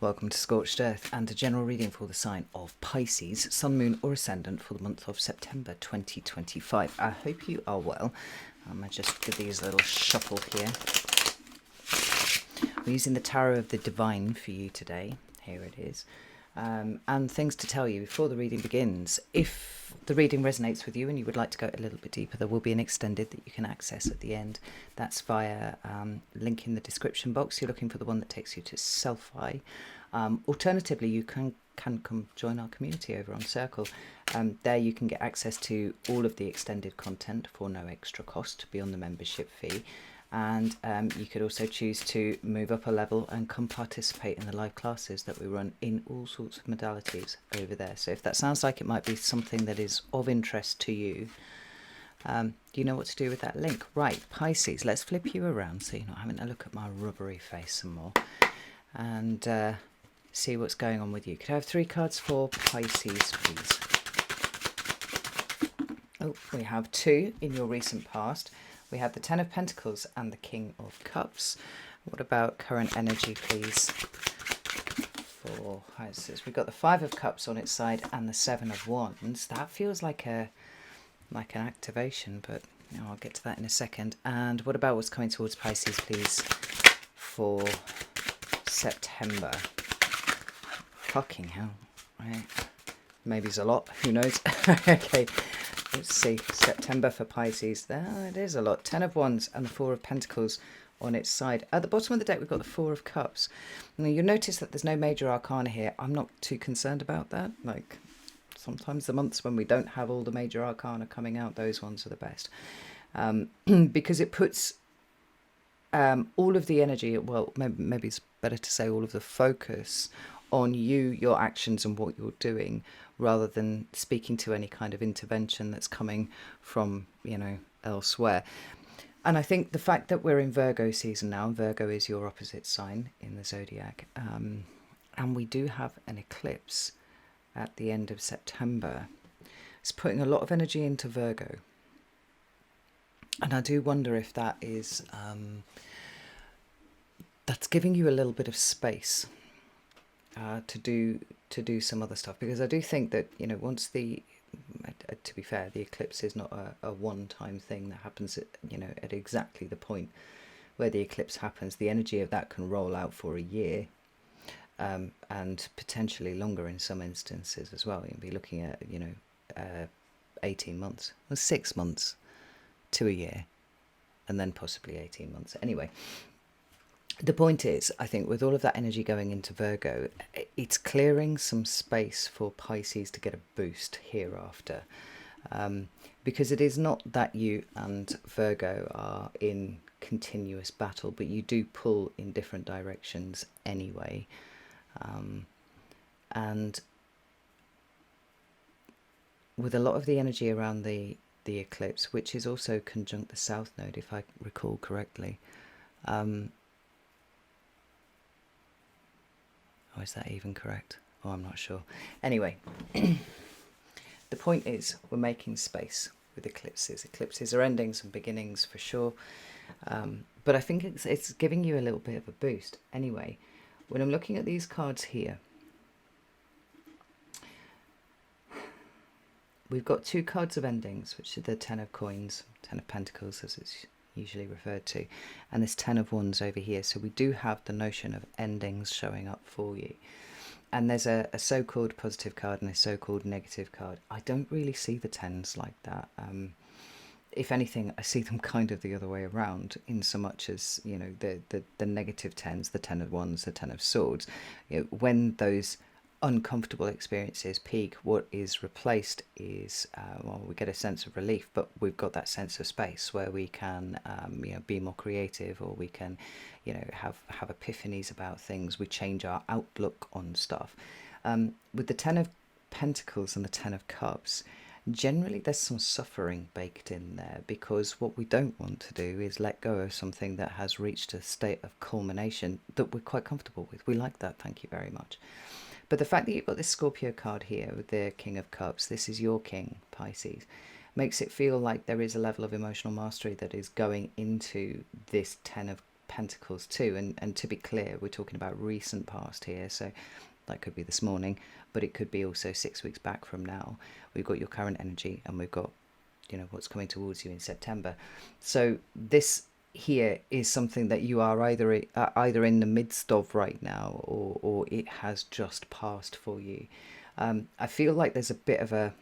Welcome to Scorched Earth and a general reading for the sign of Pisces, Sun, Moon or Ascendant for the month of September 2025. I hope you are well. I just give these a little shuffle here. We're using the Tarot of the Divine for you today. Here it is. And things to tell you before the reading begins. If the reading resonates with you and you would like to go a little bit deeper, there will be an extended that you can access at the end. That's via link in the description box. You're looking for the one that takes you to Selfie. Alternatively, you can come join our community over on Circle. There you can get access to all of the extended content for no extra cost beyond the membership fee. And you could also choose to move up a level and come participate in the live classes that we run in all sorts of modalities over there. So if that sounds like it might be something that is of interest to you, you know what to do with that link. Right, Pisces, let's flip you around so you're not having a look at my rubbery face some more. And see what's going on with you. Could I have 3 cards for Pisces, please? Oh, we have 2 in your recent past. We have the Ten of Pentacles and the King of Cups. What about current energy, please, for Pisces? We've got the 5 of Cups on its side and the 7 of Wands. That feels like an activation, but I'll get to that in a second. And what about what's coming towards Pisces, please, for September? Fucking hell, right? Maybe it's a lot, who knows? Okay. Let's see, September for Pisces. There it is, a lot. 10 of Wands and the 4 of Pentacles on its side. At the bottom of the deck, we've got the 4 of Cups. Now, you'll notice that there's no major arcana here. I'm not too concerned about that. Like, sometimes the months when we don't have all the major arcana coming out, those ones are the best. Because it puts all of the energy, well, maybe it's better to say all of the focus on you, your actions and what you're doing, rather than speaking to any kind of intervention that's coming from, elsewhere. And I think the fact that we're in Virgo season now, and Virgo is your opposite sign in the zodiac, and we do have an eclipse at the end of September, it's putting a lot of energy into Virgo. And I do wonder if that is, that's giving you a little bit of space to do some other stuff, because I do think that once to be fair, the eclipse is not a one-time thing that happens at exactly the point where the eclipse happens. The energy of that can roll out for a year, and potentially longer in some instances as well. You'll be looking at 18 months or 6 months to a year, and then possibly 18 months. Anyway, the point is, I think with all of that energy going into Virgo, it's clearing some space for Pisces to get a boost hereafter. Because it is not that you and Virgo are in continuous battle, but you do pull in different directions anyway. And with a lot of the energy around the eclipse, which is also conjunct the South Node, if I recall correctly, oh, is that even correct? Oh, I'm not sure. Anyway, the point is we're making space with eclipses. Eclipses are endings and beginnings for sure. But I think it's giving you a little bit of a boost. Anyway, when I'm looking at these cards here, we've got 2 cards of endings, which are the 10 of Coins, 10 of Pentacles, as it's usually referred to, and this 10 of Wands over here. So we do have the notion of endings showing up for you. And there's a so-called positive card and a so-called negative card. I don't really see the 10s like that. If anything, I see them kind of the other way around, in so much as, the negative 10s, the 10 of Wands, the 10 of Swords, when those uncomfortable experiences peak, what is replaced is we get a sense of relief, but we've got that sense of space where we can be more creative, or we can have epiphanies about things. We change our outlook on stuff. With the 10 of Pentacles and the 10 of Cups, generally there's some suffering baked in there, because what we don't want to do is let go of something that has reached a state of culmination that we're quite comfortable with. We like that, thank you very much. But the fact that you've got this Scorpio card here with the King of Cups, this is your king, Pisces, makes it feel like there is a level of emotional mastery that is going into this 10 of Pentacles too. And to be clear, we're talking about recent past here, so that could be this morning, but it could be also 6 weeks back from now. We've got your current energy, and we've got, you know, what's coming towards you in September. So this here is something that you are either in the midst of right now, or it has just passed for you. I feel like there's a bit of a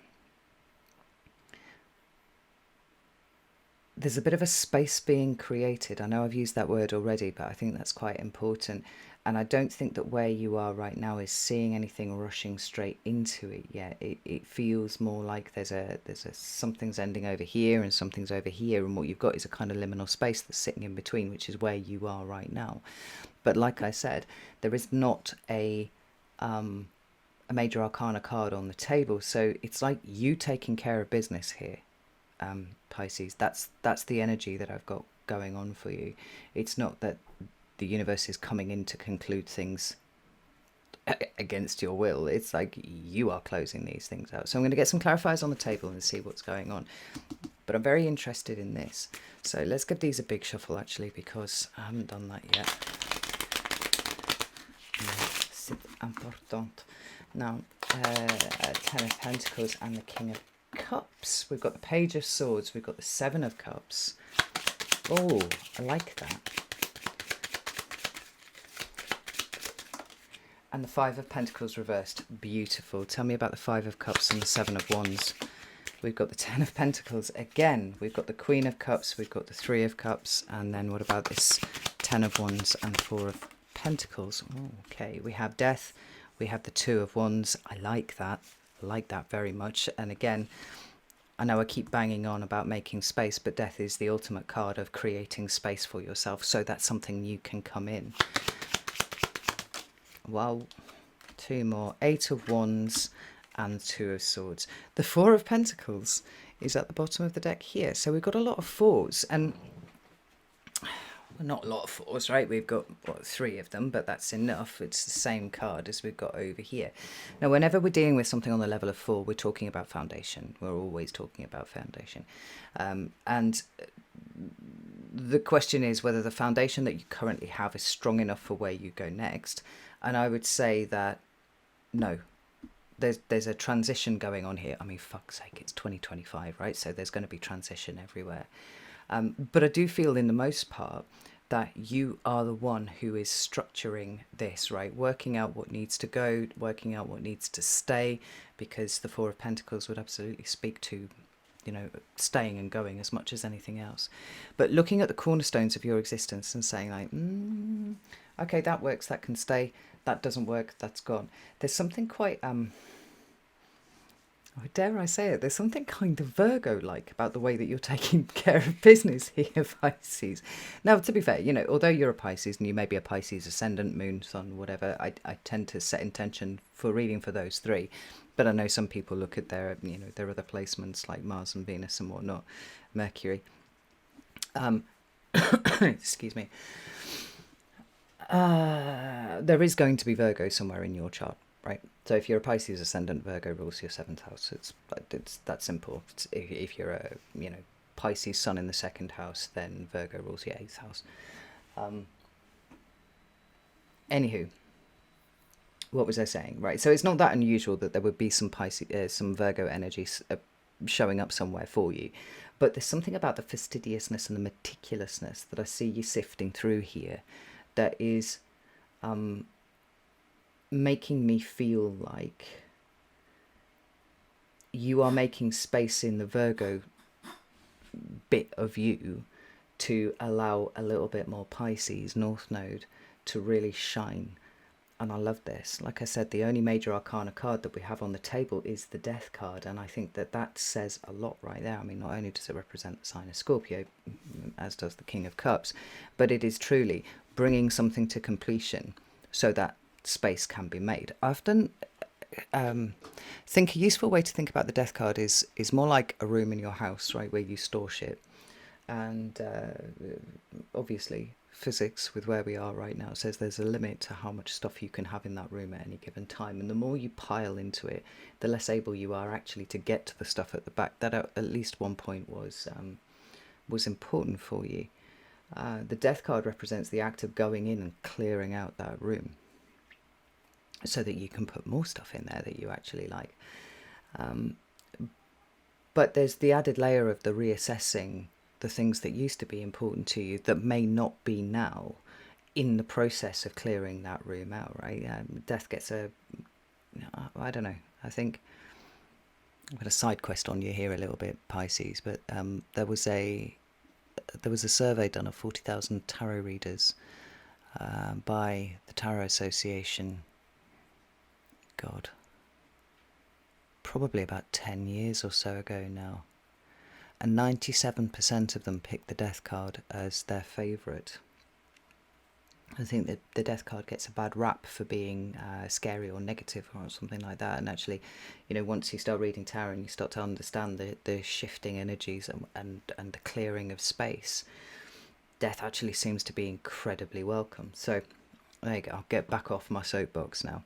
space being created. I know I've used that word already, but I think that's quite important. And I don't think that where you are right now is seeing anything rushing straight into it yet. It feels more like there's a something's ending over here and something's over here, and what you've got is a kind of liminal space that's sitting in between, which is where you are right now. But like I said, there is not a major arcana card on the table, so it's like you taking care of business here. Pisces, that's the energy that I've got going on for you. It's not that the universe is coming in to conclude things against your will. It's like you are closing these things out. So I'm going to get some clarifiers on the table and see what's going on, but I'm very interested in this. So let's give these a big shuffle, actually, because I haven't done that yet. C'est important. Now, Ten of Pentacles and the King of Cups. We've got the Page of Swords. We've got the Seven of Cups. Oh, I like that. And the Five of Pentacles reversed. Beautiful. Tell me about the Five of Cups and the Seven of Wands. We've got the Ten of Pentacles again. We've got the Queen of Cups. We've got the Three of Cups. And then what about this Ten of Wands and Four of Pentacles? Oh, okay, we have Death. We have the Two of Wands. I like that. I like that very much. And again, I know I keep banging on about making space, but Death is the ultimate card of creating space for yourself so that something new can come in. Well, two more. Eight of Wands and Two of Swords. The Four of Pentacles is at the bottom of the deck here. So we've got a lot of fours, and well, not a lot of fours, right? We've got, what, three of them, but that's enough. It's the same card as we've got over here. Now, whenever we're dealing with something on the level of four, we're talking about foundation. We're always talking about foundation. And the question is whether the foundation that you currently have is strong enough for where you go next. And I would say that no, there's a transition going on here. I mean, fuck's sake, it's 2025, right? So there's going to be transition everywhere. But I do feel, in the most part, that you are the one who is structuring this, right? Working out what needs to go, working out what needs to stay, because the Four of Pentacles would absolutely speak to, you know, staying and going as much as anything else. But looking at the cornerstones of your existence and saying, like, okay, that works, that can stay. That doesn't work, that's gone. There's something quite, dare I say it, there's something kind of Virgo-like about the way that you're taking care of business here, Pisces. Now, to be fair, you know, although you're a Pisces and you may be a Pisces ascendant, moon, sun, whatever, I tend to set intention for reading for those three. But I know some people look at their, you know, their other placements like Mars and Venus and whatnot, Mercury. Excuse me. There is going to be Virgo somewhere in your chart, right? So if you're a Pisces ascendant, Virgo rules your seventh house. It's that simple. If you're a, you know, Pisces sun in the second house, then Virgo rules your eighth house. Anywho, what was I saying? Right. So it's not that unusual that there would be some Pisces, some Virgo energy showing up somewhere for you, but there's something about the fastidiousness and the meticulousness that I see you sifting through here that is making me feel like you are making space in the Virgo bit of you to allow a little bit more Pisces North Node to really shine. And I love this. Like I said, the only major arcana card that we have on the table is the Death card, and I think that that says a lot right there. I mean, not only does it represent the sign of Scorpio, as does the King of Cups, but it is truly bringing something to completion so that space can be made. I often think a useful way to think about the Death card is more like a room in your house, right, where you store shit. And obviously physics, with where we are right now, says there's a limit to how much stuff you can have in that room at any given time, and the more you pile into it, the less able you are actually to get to the stuff at the back. That at least one point was important for you. The Death card represents the act of going in and clearing out that room so that you can put more stuff in there that you actually like. But there's the added layer of the reassessing the things that used to be important to you that may not be now in the process of clearing that room out, right? Death gets I don't know, I think I've got a side quest on you here a little bit, Pisces, but there was a survey done of 40,000 tarot readers by the Tarot Association, God, probably about 10 years or so ago now, and 97% of them picked the Death card as their favourite. I think that the Death card gets a bad rap for being scary or negative or something like that, and actually, once you start reading tarot and you start to understand the shifting energies and the clearing of space, Death actually seems to be incredibly welcome. So there you go, I'll get back off my soapbox now.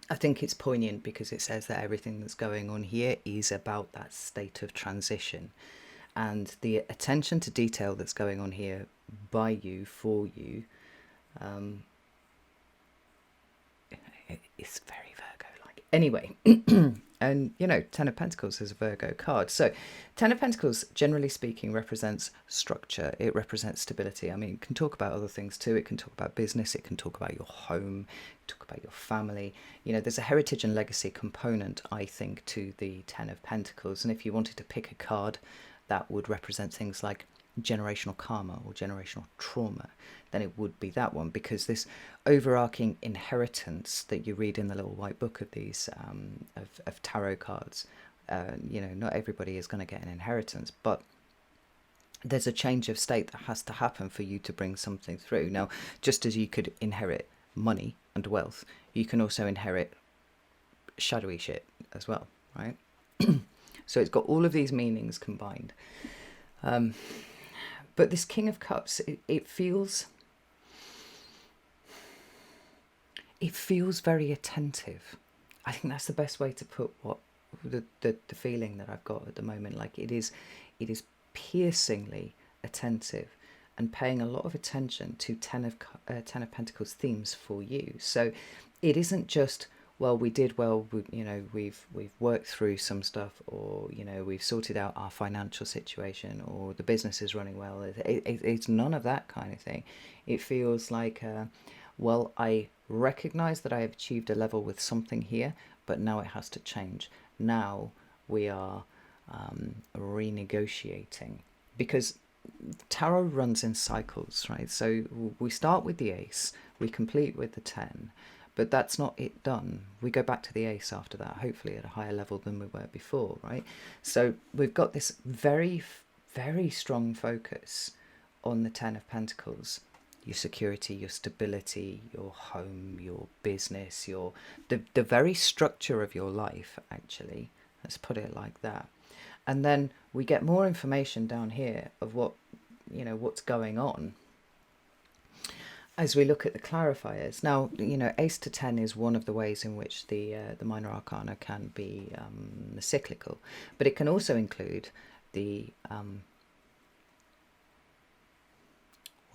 I think it's poignant because it says that everything that's going on here is about that state of transition, and the attention to detail that's going on here by you, for you, it's very Virgo-like. Anyway, and Ten of Pentacles is a Virgo card. So Ten of Pentacles, generally speaking, represents structure. It represents stability. I mean, it can talk about other things too. It can talk about business. It can talk about your home, talk about your family. There's a heritage and legacy component, I think, to the Ten of Pentacles. And if you wanted to pick a card that would represent things like generational karma or generational trauma, then it would be that one, because this overarching inheritance that you read in the little white book of these of tarot cards, not everybody is going to get an inheritance, but there's a change of state that has to happen for you to bring something through. Now, just as you could inherit money and wealth, you can also inherit shadowy shit as well, right? So it's got all of these meanings combined. But this King of Cups, it feels very attentive. I think that's the best way to put what the feeling that I've got at the moment. Like it is piercingly attentive and paying a lot of attention to Ten of Pentacles themes for you. So it isn't just, well, we did well, we've worked through some stuff, or we've sorted out our financial situation, or the business is running well. It's none of that kind of thing. It feels like, well, I recognize that I have achieved a level with something here, but now it has to change. Now we are renegotiating, because tarot runs in cycles, right? So we start with the Ace, we complete with the 10, but that's not it done. We go back to the Ace after that, hopefully at a higher level than we were before, right? So we've got this very, very strong focus on the 10 of Pentacles. Your security, your stability, your home, your business, the very structure of your life, actually. Let's put it like that. And then we get more information down here of what's going on as we look at the clarifiers. Now, Ace to 10 is one of the ways in which the minor arcana can be cyclical, but it can also include the what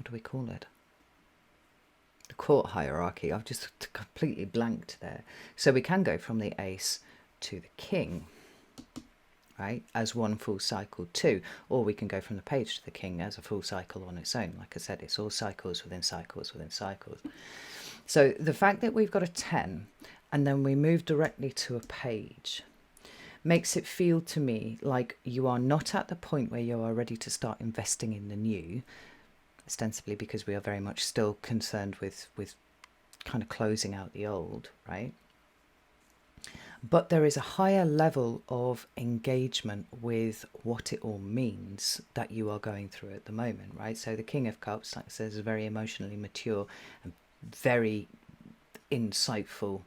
do we call it? The court hierarchy. I've just completely blanked there. So we can go from the Ace to the King, right, as one full cycle too, or we can go from the Page to the King as a full cycle on its own. Like I said, it's all cycles within cycles within cycles. So the fact that we've got a 10 and then we move directly to a Page makes it feel to me like you are not at the point where you are ready to start investing in the new, ostensibly because we are very much still concerned with kind of closing out the old, right? But there is a higher level of engagement with what it all means that you are going through at the moment, right? So the King of Cups, like I said, is very emotionally mature and very insightful,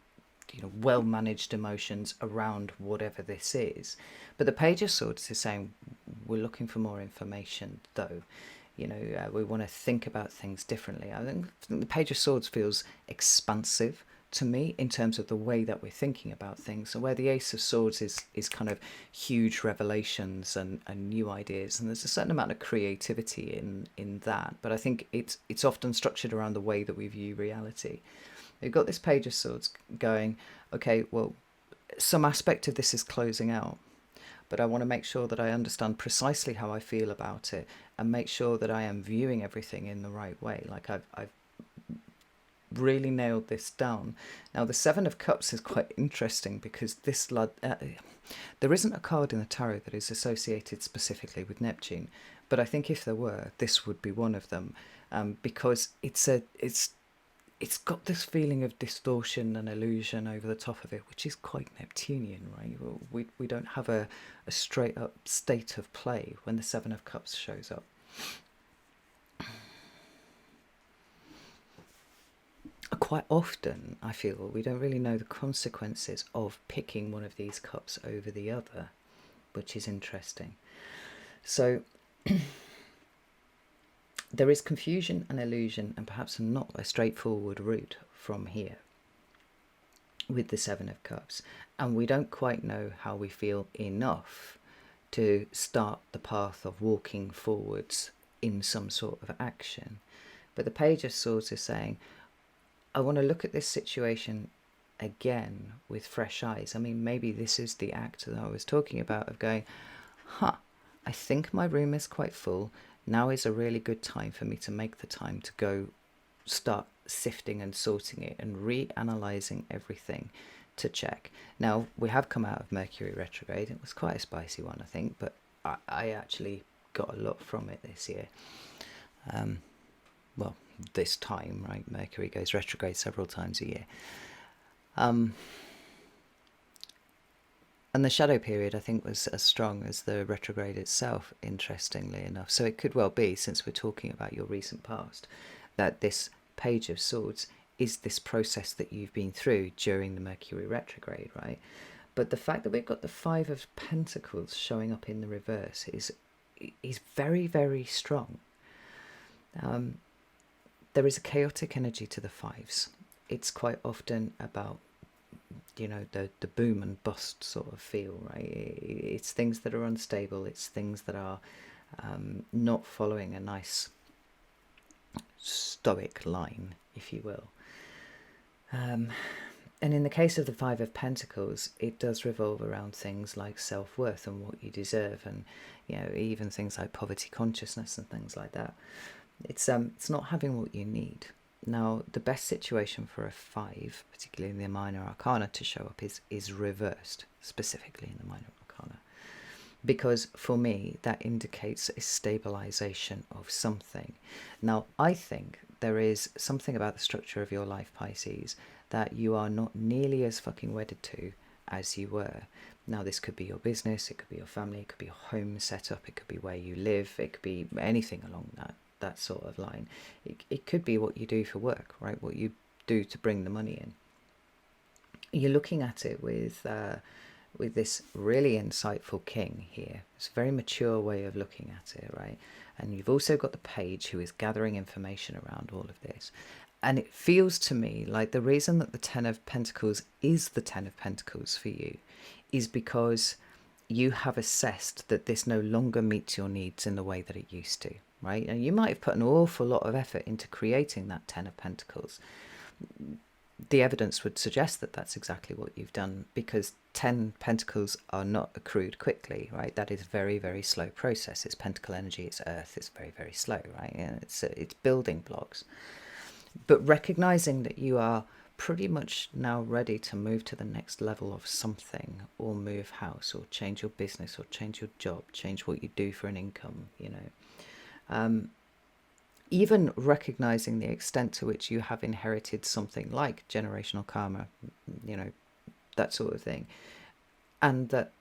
well-managed emotions around whatever this is. But the Page of Swords is saying, we're looking for more information, though. We want to think about things differently. I think the Page of Swords feels expansive, to me in terms of the way that we're thinking about things. So where the Ace of Swords is kind of huge revelations and new ideas, and there's a certain amount of creativity in that, but I think it's often structured around the way that we view reality. We've got this Page of Swords going, okay, well, some aspect of this is closing out, but I want to make sure that I understand precisely how I feel about it and make sure that I am viewing everything in the right way. Like I've really nailed this down. Now the Seven of Cups is quite interesting because there isn't a card in the tarot that is associated specifically with Neptune, but I think if there were, this would be one of them, because it's got this feeling of distortion and illusion over the top of it, which is quite Neptunian, right? We don't have a straight up state of play when the Seven of Cups shows up. Quite often, I feel, we don't really know the consequences of picking one of these cups over the other, which is interesting. So there is confusion and illusion and perhaps not a straightforward route from here with the Seven of Cups. And we don't quite know how we feel enough to start the path of walking forwards in some sort of action. But the Page of Swords is saying, I want to look at this situation again with fresh eyes. I mean, maybe this is the act that I was talking about of going, I think my room is quite full. Now is a really good time for me to make the time to go start sifting and sorting it and reanalyzing everything to check. Now, we have come out of Mercury retrograde. It was quite a spicy one, I think, but I actually got a lot from it this year. Well, this time, right? Mercury goes retrograde several times a year. And the shadow period, I think, was as strong as the retrograde itself, interestingly enough. So it could well be, since we're talking about your recent past, that this Page of Swords is this process that you've been through during the Mercury retrograde, right? But the fact that we've got the Five of Pentacles showing up in the reverse is very, very strong. There is a chaotic energy to the fives. It's quite often about, the boom and bust sort of feel, right? It's things that are unstable. It's things that are not following a nice stoic line, if you will. And in the case of the Five of Pentacles, it does revolve around things like self-worth and what you deserve, and even things like poverty consciousness and things like that. It's not having what you need. Now, the best situation for a five, particularly in the minor arcana, to show up is reversed, specifically in the minor arcana. Because for me, that indicates a stabilization of something. Now, I think there is something about the structure of your life, Pisces, that you are not nearly as fucking wedded to as you were. Now, this could be your business, it could be your family, it could be your home setup, it could be where you live, it could be anything along that sort of line. It could be what you do for work, right? What you do to bring the money in. You're looking at it with this really insightful king here. It's a very mature way of looking at it, right? And you've also got the Page, who is gathering information around all of this. And it feels to me like the reason that the Ten of Pentacles is the Ten of Pentacles for you is because you have assessed that this no longer meets your needs in the way that it used to, right? And you might have put an awful lot of effort into creating that Ten of Pentacles. The evidence would suggest that that's exactly what you've done, because 10 pentacles are not accrued quickly, right? That is very, very slow process. It's pentacle energy, it's earth, it's very, very slow, right? And it's building blocks. But recognizing that you are pretty much now ready to move to the next level of something, or move house, or change your business, or change your job, change what you do for an income, even recognizing the extent to which you have inherited something like generational karma, that sort of thing, and that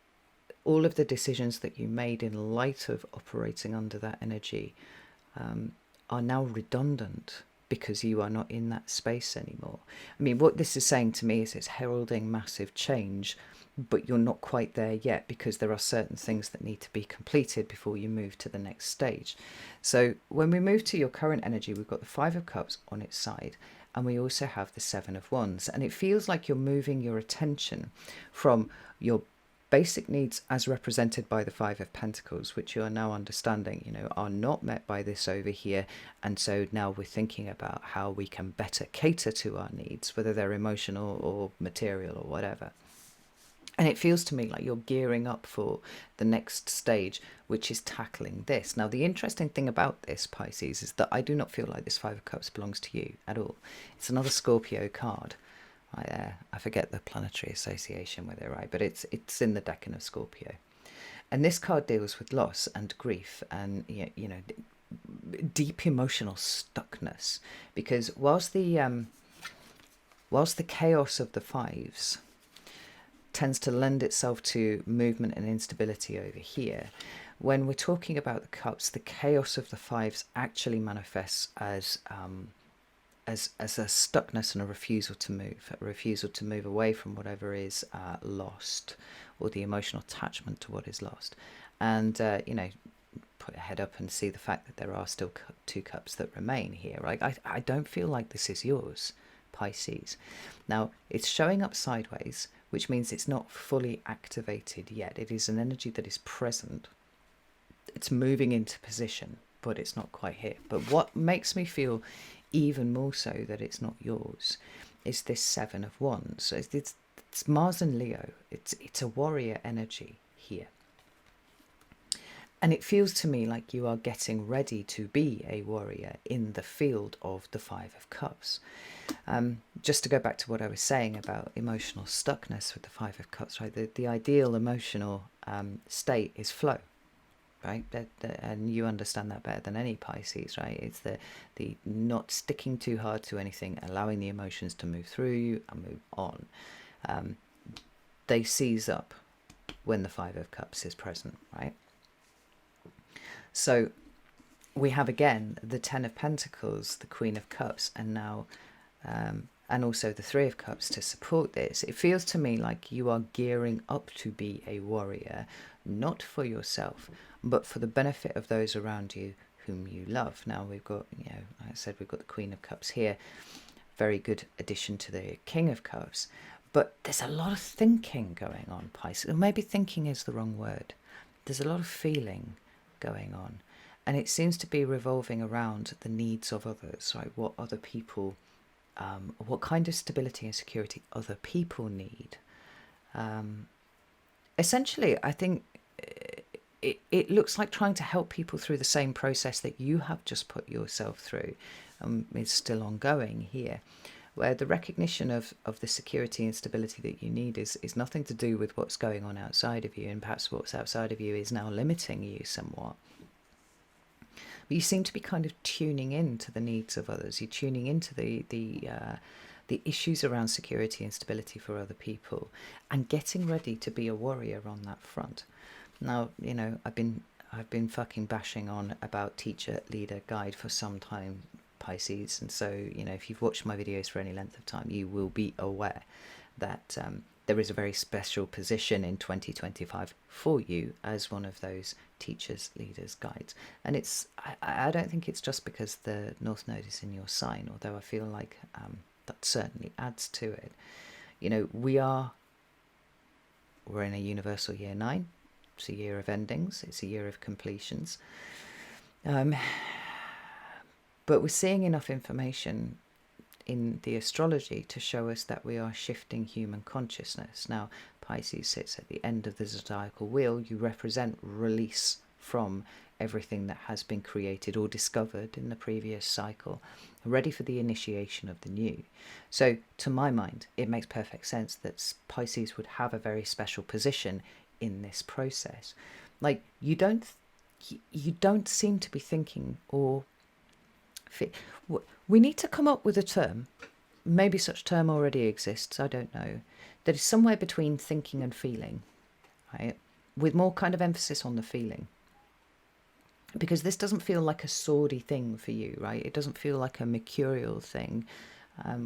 all of the decisions that you made in light of operating under that energy are now redundant because you are not in that space anymore. I mean, what this is saying to me is it's heralding massive change, but you're not quite there yet because there are certain things that need to be completed before you move to the next stage. So when we move to your current energy, we've got the Five of Cups on its side, and we also have the Seven of Wands. And it feels like you're moving your attention from your basic needs as represented by the Five of Pentacles, which you are now understanding, you know, are not met by this over here. And so now we're thinking about how we can better cater to our needs, whether they're emotional or material or whatever. And it feels to me like you're gearing up for the next stage, which is tackling this. Now, the interesting thing about this, Pisces, is that I do not feel like this Five of Cups belongs to you at all. It's another Scorpio card. Right there. I forget the planetary association with it, right? But it's in the decan of Scorpio. And this card deals with loss and grief and, you know, deep emotional stuckness. Because whilst the chaos of the fives tends to lend itself to movement and instability over here, when we're talking about the cups, the chaos of the fives actually manifests as a stuckness and a refusal to move away from whatever is lost, or the emotional attachment to what is lost. And you know, put your head up and see the fact that there are still two cups that remain here, right? I don't feel like this is yours, Pisces. Now, it's showing up sideways, which means it's not fully activated yet. It is an energy that is present. It's moving into position, but it's not quite here. But what makes me feel even more so that it's not yours is this Seven of Wands. So it's Mars and Leo. It's a warrior energy here. And it feels to me like you are getting ready to be a warrior in the field of the Five of Cups. Just to go back to what I was saying about emotional stuckness with the Five of Cups, right? The ideal emotional state is flow, right? And you understand that better than any, Pisces, right? It's the not sticking too hard to anything, allowing the emotions to move through you and move on. They seize up when the Five of Cups is present, right? So we have again the Ten of Pentacles, the Queen of Cups, and now and also the Three of Cups to support this. It feels to me like you are gearing up to be a warrior, not for yourself, but for the benefit of those around you whom you love. Now we've got, you know, like I said, we've got the Queen of Cups here, very good addition to the King of Cups. But there's a lot of thinking going on, Pisces. Or maybe thinking is the wrong word. There's a lot of feeling going on, and it seems to be revolving around the needs of others, right? What other people, what kind of stability and security other people need. Essentially, I think it looks like trying to help people through the same process that you have just put yourself through, is still ongoing here, where the recognition of the security and stability that you need is nothing to do with what's going on outside of you, and perhaps what's outside of you is now limiting you somewhat. But you seem to be kind of tuning in to the needs of others. You're tuning into the issues around security and stability for other people, and getting ready to be a warrior on that front. Now, you know, I've been fucking bashing on about teacher, leader, guide for some time, Pisces, and so, you know, if you've watched my videos for any length of time, you will be aware that there is a very special position in 2025 for you as one of those teachers, leaders, guides. And I don't think it's just because the North Node is in your sign, although I feel like that certainly adds to it. You know, we're in a universal year 9. It's a year of endings. It's a year of completions. But we're seeing enough information in the astrology to show us that we are shifting human consciousness. Now, Pisces sits at the end of the zodiacal wheel. You represent release from everything that has been created or discovered in the previous cycle, ready for the initiation of the new. So, to my mind, it makes perfect sense that Pisces would have a very special position in this process. Like, you don't seem to be thinking or we need to come up with a term, maybe such term already exists, I don't know, that is somewhere between thinking and feeling, right? With more kind of emphasis on the feeling. Because this doesn't feel like a swordy thing for you, right? It doesn't feel like a mercurial thing,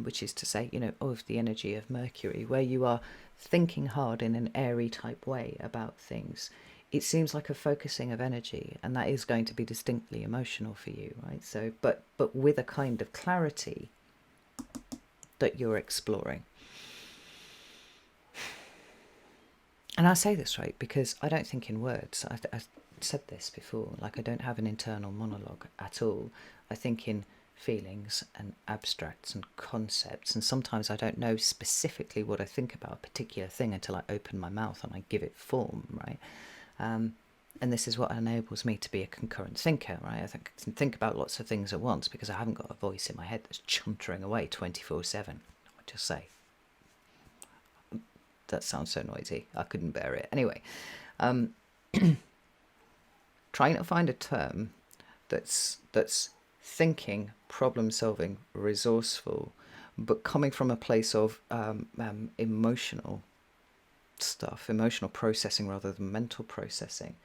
which is to say, you know, of the energy of Mercury, where you are thinking hard in an airy type way about things. It seems like a focusing of energy, and that is going to be distinctly emotional for you, right? So, but with a kind of clarity that you're exploring. And I say this, right, because I don't think in words. I said this before, like I don't have an internal monologue at all. I think in feelings and abstracts and concepts, and sometimes I don't know specifically what I think about a particular thing until I open my mouth and I give it form, right? And this is what enables me to be a concurrent thinker, right? I can think about lots of things at once because I haven't got a voice in my head that's chuntering away 24/7. I just say. That sounds so noisy. I couldn't bear it. Anyway, trying to find a term that's thinking, problem solving, resourceful, but coming from a place of emotional stuff, emotional processing rather than mental processing.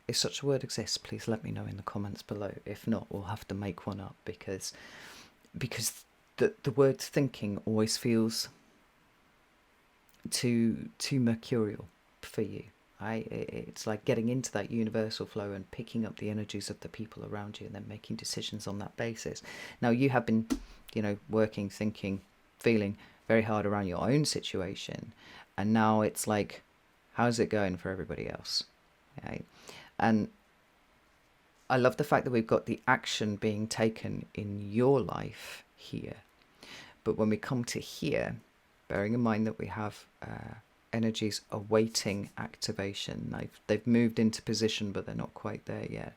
If such a word exists, please let me know in the comments below. If not, we'll have to make one up, because the word thinking always feels too mercurial for you. Right? It's like getting into that universal flow and picking up the energies of the people around you and then making decisions on that basis. Now, you have been, working, thinking, feeling very hard around your own situation, and now it's like, how's it going for everybody else? Right? And I love the fact that we've got the action being taken in your life here. But when we come to here, bearing in mind that we have energies awaiting activation, they've moved into position, but they're not quite there yet.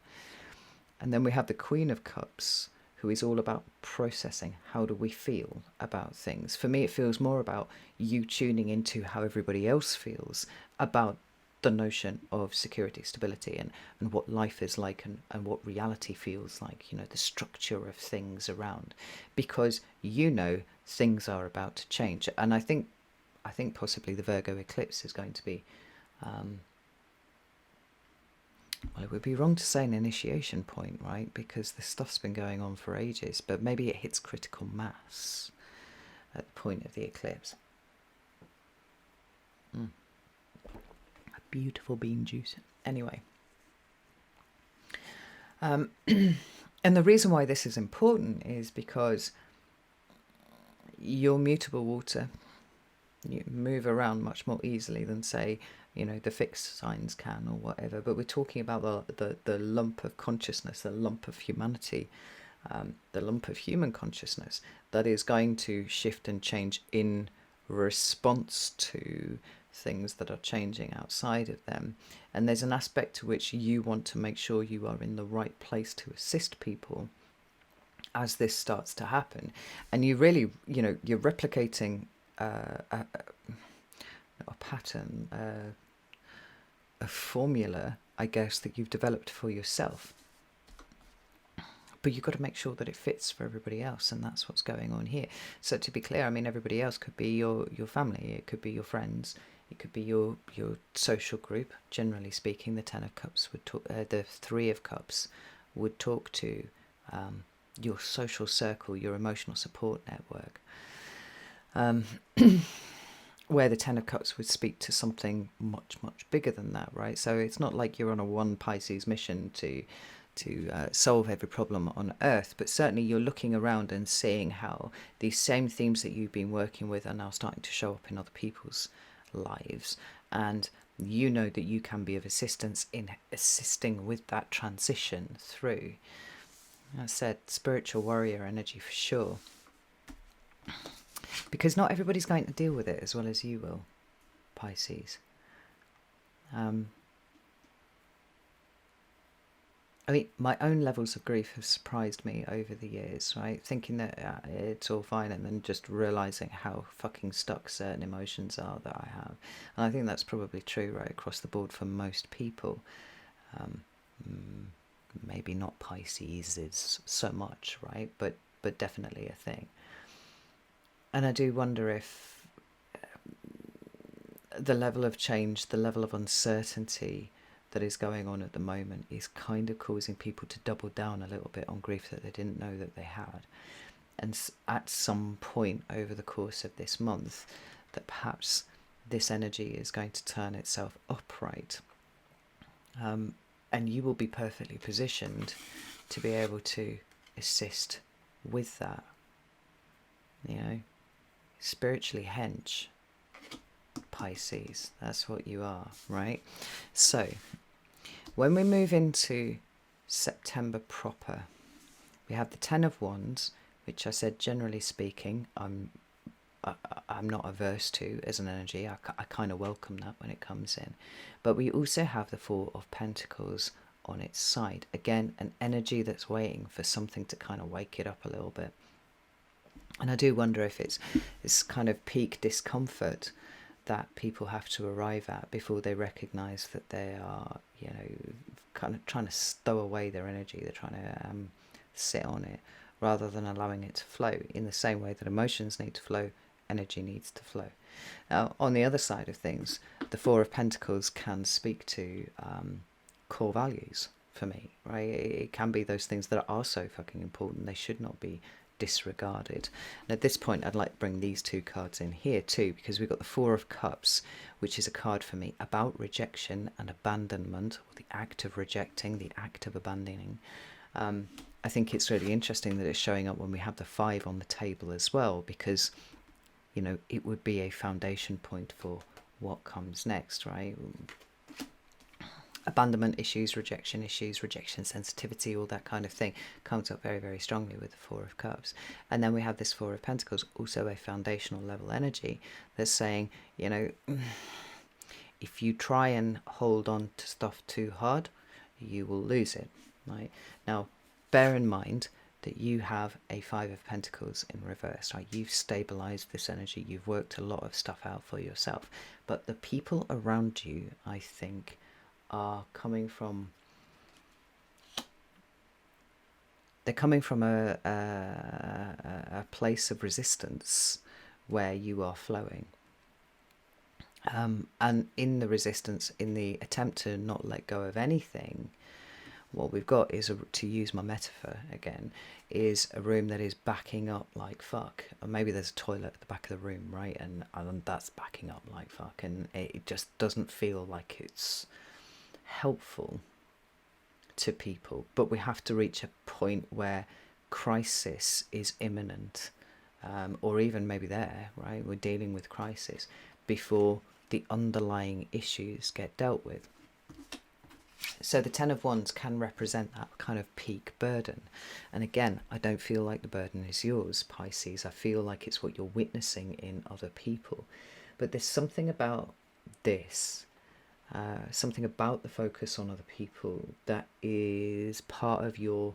And then we have the Queen of Cups, who is all about processing. How do we feel about things? For me, it feels more about you tuning into how everybody else feels about the notion of security, stability, and what life is like, and what reality feels like, the structure of things around, because things are about to change. And I think possibly the Virgo eclipse is going to be, well, it would be wrong to say an initiation point, right? Because this stuff's been going on for ages, but maybe it hits critical mass at the point of the eclipse. A beautiful bean juice. Anyway. And the reason why this is important is because you're mutable water. You move around much more easily than, say, the fixed signs can, or whatever. But we're talking about the lump of consciousness, the lump of humanity, the lump of human consciousness that is going to shift and change in response to things that are changing outside of them. And there's an aspect to which you want to make sure you are in the right place to assist people as this starts to happen. And you really, you're replicating a pattern, a formula, I guess, that you've developed for yourself. But you've got to make sure that it fits for everybody else, and that's what's going on here. So to be clear, I mean, everybody else could be your family, it could be your friends, it could be your social group. Generally speaking, the Ten of Cups would talk, the Three of Cups would talk to your social circle, your emotional support network. Where the Ten of Cups would speak to something much, much bigger than that, right? So it's not like you're on a one Pisces mission to solve every problem on Earth, but certainly you're looking around and seeing how these same themes that you've been working with are now starting to show up in other people's lives, and you know that you can be of assistance in assisting with that transition through. As I said, spiritual warrior energy for sure. Because not everybody's going to deal with it as well as you will, Pisces. I mean, my own levels of grief have surprised me over the years, right? Thinking that it's all fine, and then just realising how fucking stuck certain emotions are that I have. And I think that's probably true right across the board for most people. Maybe not Pisces is so much, right? But definitely a thing. And I do wonder if the level of change, the level of uncertainty that is going on at the moment is kind of causing people to double down a little bit on grief that they didn't know that they had. And at some point over the course of this month, that perhaps this energy is going to turn itself upright. And you will be perfectly positioned to be able to assist with that. spiritually hench, Pisces. That's what you are, right? So when we move into September proper, we have the Ten of Wands, which I said, generally speaking, I'm not averse to as an energy. I kind of welcome that when it comes in. But we also have the Four of Pentacles on its side. Again, an energy that's waiting for something to kind of wake it up a little bit. And I do wonder if it's this kind of peak discomfort that people have to arrive at before they recognise that they are, you know, kind of trying to stow away their energy. They're trying to sit on it rather than allowing it to flow. In the same way that emotions need to flow, energy needs to flow. Now, on the other side of things, the Four of Pentacles can speak to core values for me, right? It can be those things that are so fucking important. They should not be disregarded. And at this point, I'd like to bring these two cards in here too, because we've got the Four of Cups, which is a card for me about rejection and abandonment, or the act of rejecting, the act of abandoning. I think it's really interesting that it's showing up when we have the Five on the table as well, because, you know, it would be a foundation point for what comes next, right? Abandonment issues, rejection sensitivity, all that kind of thing comes up very, very strongly with the Four of Cups. And then we have this Four of Pentacles, also a foundational level energy that's saying, you know, if you try and hold on to stuff too hard, you will lose it, right? Now, bear in mind that you have a Five of Pentacles in reverse, right? You've stabilized this energy, you've worked a lot of stuff out for yourself, but the people around you, I think, are coming from, they're coming from a place of resistance where you are flowing, and in the resistance, in the attempt to not let go of anything, what we've got is, to use my metaphor again, is a room that is backing up like fuck. And maybe there's a toilet at the back of the room, right? And that's backing up like fuck, and it just doesn't feel like it's helpful to people. But we have to reach a point where crisis is imminent, or even maybe there, right? We're dealing with crisis before the underlying issues get dealt with. So the Ten of Wands can represent that kind of peak burden. And again, I don't feel like the burden is yours, Pisces. I feel like it's what you're witnessing in other people. But there's something about this, something about the focus on other people, that is part of your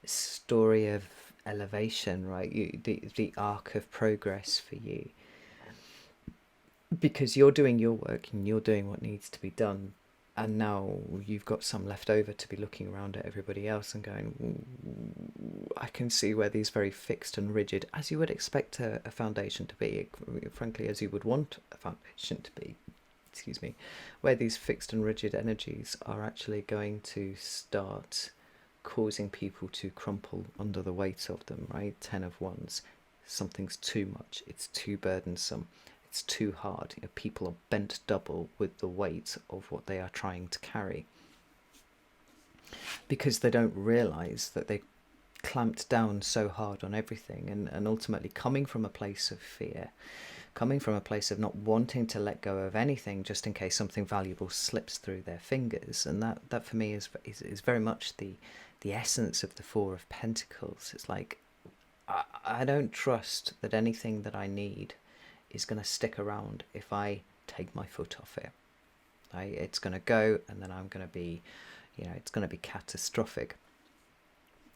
story of elevation, right? The arc of progress for you. Because you're doing your work and you're doing what needs to be done. And now you've got some left over to be looking around at everybody else and going, I can see where these very fixed and rigid, as you would expect a foundation to be, frankly, as you would want a foundation to be, excuse me, where these fixed and rigid energies are actually going to start causing people to crumple under the weight of them, right? Ten of Wands. Something's too much. It's too burdensome. It's too hard. You know, people are bent double with the weight of what they are trying to carry, because they don't realise that they clamped down so hard on everything, and ultimately coming from a place of fear, coming from a place of not wanting to let go of anything just in case something valuable slips through their fingers. And that for me is very much the essence of the Four of Pentacles. It's like, I don't trust that anything that I need is going to stick around if I take my foot off it. It's going to go, and then I'm going to be, you know, it's going to be catastrophic.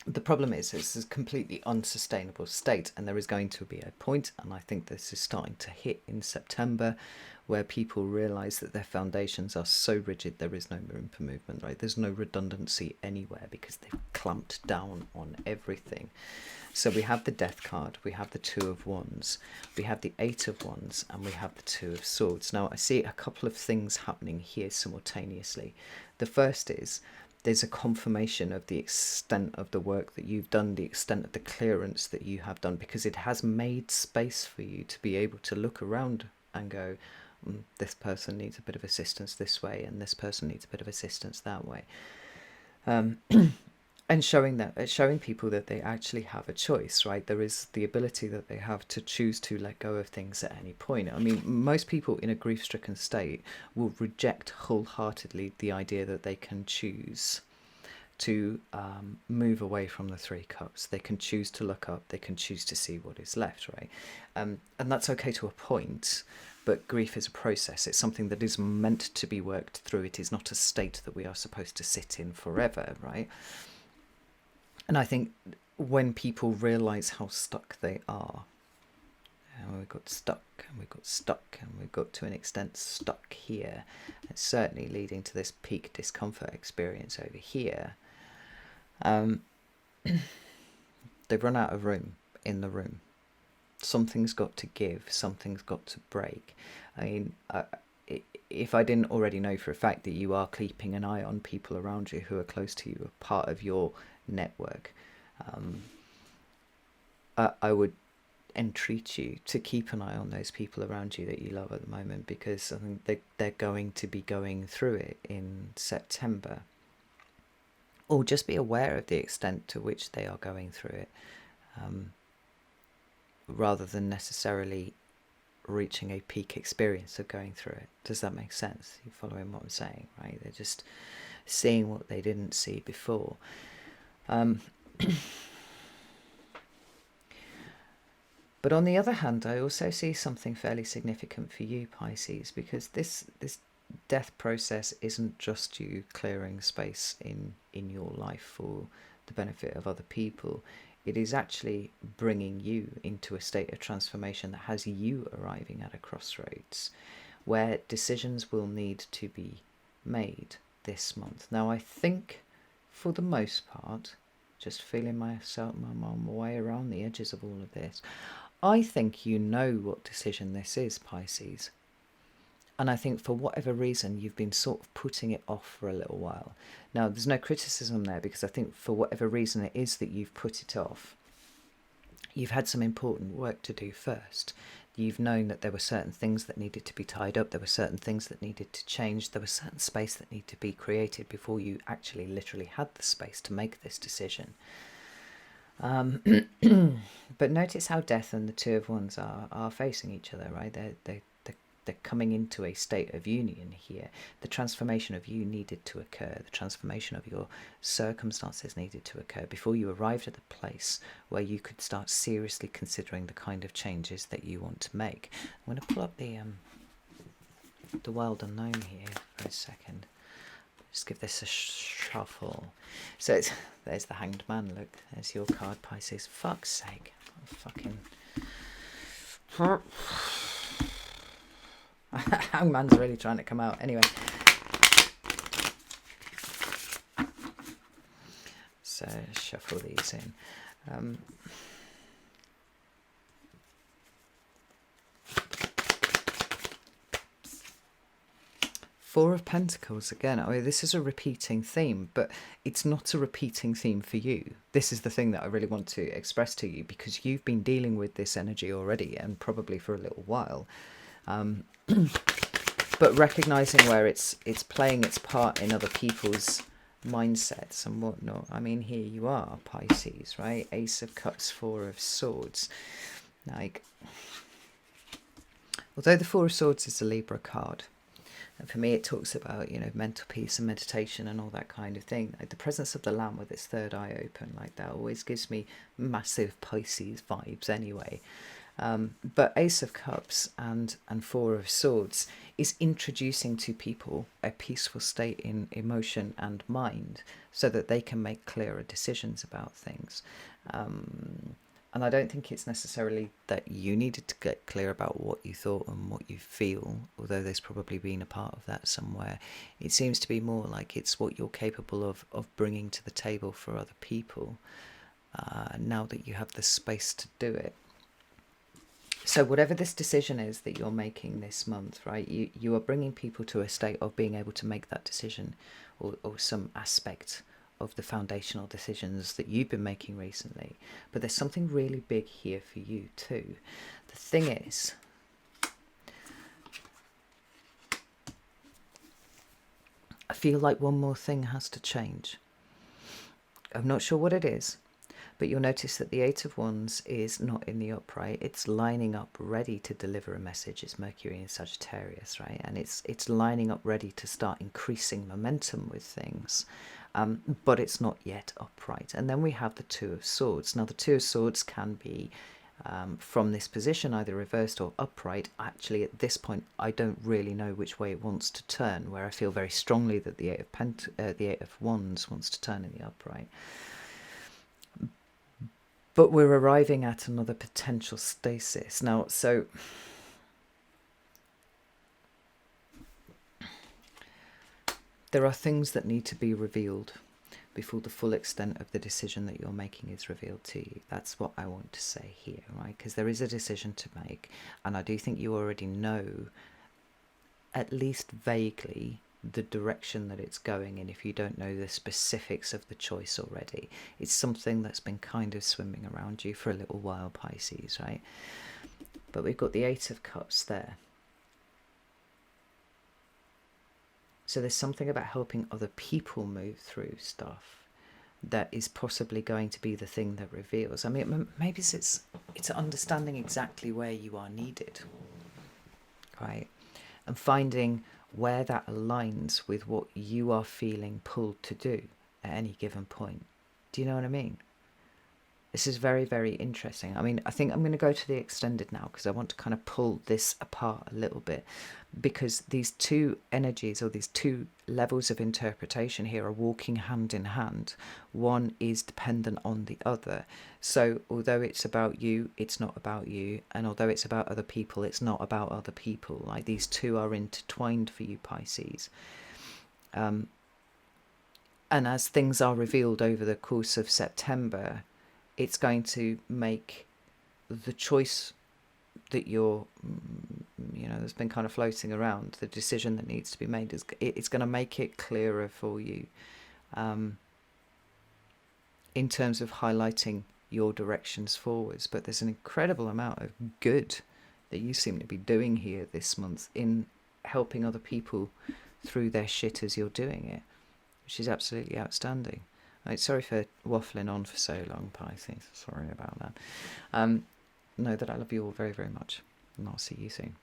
The problem is it's a completely unsustainable state, and there is going to be a point, and I think this is starting to hit in September, where people realise that their foundations are so rigid there is no room for movement, right? There's no redundancy anywhere because they've clamped down on everything. So we have the Death card, we have the Two of Wands, we have the Eight of Wands, and we have the Two of Swords. Now, I see a couple of things happening here simultaneously. The first is there's a confirmation of the extent of the work that you've done, the extent of the clearance that you have done, because it has made space for you to be able to look around and go, this person needs a bit of assistance this way, and this person needs a bit of assistance that way. And showing people that they actually have a choice, right? There is the ability that they have to choose to let go of things at any point. I mean, most people in a grief-stricken state will reject wholeheartedly the idea that they can choose to move away from the Three Cups. They can choose to look up, they can choose to see what is left, right? And that's okay to a point, but grief is a process. It's something that is meant to be worked through. It is not a state that we are supposed to sit in forever, right? And I think when people realise how stuck they are, and we got stuck, and we got stuck, and we got to an extent stuck here, it's certainly leading to this peak discomfort experience over here. They've run out of room in the room. Something's got to give, something's got to break. I mean, if I didn't already know for a fact that you are keeping an eye on people around you who are close to you, a part of your network, I would entreat you to keep an eye on those people around you that you love at the moment, because I think they're going to be going through it in September. Or just be aware of the extent to which they are going through it, rather than necessarily reaching a peak experience of going through it. Does that make sense? You following what I'm saying, right? They're just seeing what they didn't see before. But on the other hand, I also see something fairly significant for you, Pisces, because this death process isn't just you clearing space in your life for the benefit of other people. It is actually bringing you into a state of transformation that has you arriving at a crossroads where decisions will need to be made this month. Now, I think for the most part, just feeling my way around the edges of all of this, I think you know what decision this is, Pisces. And I think for whatever reason, you've been sort of putting it off for a little while. Now, there's no criticism there, because I think for whatever reason it is that you've put it off, you've had some important work to do first. You've known that there were certain things that needed to be tied up, there were certain things that needed to change, there was certain space that needed to be created before you actually literally had the space to make this decision. But notice how Death and the Two of Wands are facing each other, right? They're coming into a state of union here. The transformation of you needed to occur. The transformation of your circumstances needed to occur before you arrived at the place where you could start seriously considering the kind of changes that you want to make. I'm going to pull up the Wild Unknown here for a second. Just give this a shuffle. So there's the Hanged Man. Look, there's your card, Pisces. Fuck's sake. Fucking... Hanged Man's really trying to come out. Anyway. So shuffle these in. Four of Pentacles again. I mean, this is a repeating theme, but it's not a repeating theme for you. This is the thing that I really want to express to you, because you've been dealing with this energy already, and probably for a little while. But recognizing where it's playing its part in other people's mindsets and whatnot. I mean, here you are, Pisces, right? Ace of Cups, Four of Swords. Like, although the Four of Swords is a Libra card, and for me it talks about, you know, mental peace and meditation and all that kind of thing. Like the presence of the Lamb with its third eye open, like that always gives me massive Pisces vibes anyway. But Ace of Cups and Four of Swords is introducing to people a peaceful state in emotion and mind so that they can make clearer decisions about things. And I don't think it's necessarily that you needed to get clear about what you thought and what you feel, although there's probably been a part of that somewhere. It seems to be more like it's what you're capable of bringing to the table for other people now that you have the space to do it. So whatever this decision is that you're making this month, right, you are bringing people to a state of being able to make that decision, or some aspect of the foundational decisions that you've been making recently. But there's something really big here for you too. The thing is, I feel like one more thing has to change. I'm not sure what it is, but you'll notice that the Eight of Wands is not in the upright. It's lining up ready to deliver a message. It's Mercury in Sagittarius, right? And it's lining up ready to start increasing momentum with things. But it's not yet upright. And then we have the Two of Swords. Now, the Two of Swords can be from this position, either reversed or upright. Actually, at this point, I don't really know which way it wants to turn, where I feel very strongly that the Eight of Wands wants to turn in the upright. But we're arriving at another potential stasis. Now, so there are things that need to be revealed before the full extent of the decision that you're making is revealed to you. That's what I want to say here, right? Because there is a decision to make, and I do think you already know, at least vaguely, the direction that it's going in. If you don't know the specifics of the choice already, it's something that's been kind of swimming around you for a little while, Pisces, right? But we've got the Eight of Cups there. So there's something about helping other people move through stuff that is possibly going to be the thing that reveals. I mean, maybe it's understanding exactly where you are needed, right? And finding where that aligns with what you are feeling pulled to do at any given point. Do you know what I mean? This is very, very interesting. I mean, I think I'm going to go to the extended now because I want to kind of pull this apart a little bit, because these two energies, or these two levels of interpretation here, are walking hand in hand. One is dependent on the other. So although it's about you, it's not about you. And although it's about other people, it's not about other people. Like, these two are intertwined for you, Pisces. And as things are revealed over the course of September, it's going to make the choice that you're, that's been kind of floating around, the decision that needs to be made, it's going to make it clearer for you in terms of highlighting your directions forwards. But there's an incredible amount of good that you seem to be doing here this month in helping other people through their shit as you're doing it, which is absolutely outstanding. Right, sorry for waffling on for so long, Pisces. Sorry about that. Know that I love you all very, very much, and I'll see you soon.